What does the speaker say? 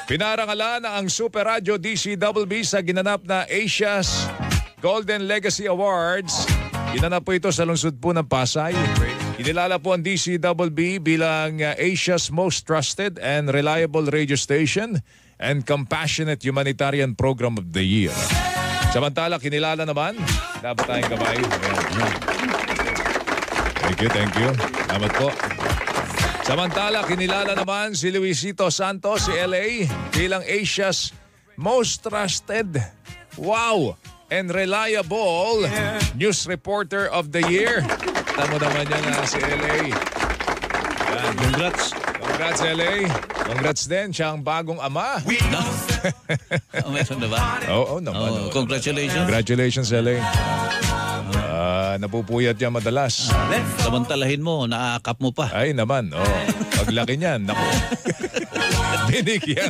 Pinarangalan ang Super Radio DCWB sa ginanap na Asia's Golden Legacy Awards. Ginanap po ito sa lungsod po ng Pasay. Inilala po ang DCWB bilang Asia's most trusted and reliable radio station and compassionate humanitarian program of the year. Samantala, kinilala naman, dapat tayong kamay. Thank you. Salamat po. Samantala, kinilala naman si Luisito Santos, si LA, bilang Asia's most trusted, and reliable news reporter of the year. Tamo naman yan si LA. Yan. Congrats, LA. Congrats din, siya ang bagong ama. Meron na ba? Oo naman. Congratulations. Congratulations, LA. Napupuyat niya madalas. Samantalahin mo, naakap mo pa. Ay naman, paglaki niyan, naku. Binigyan.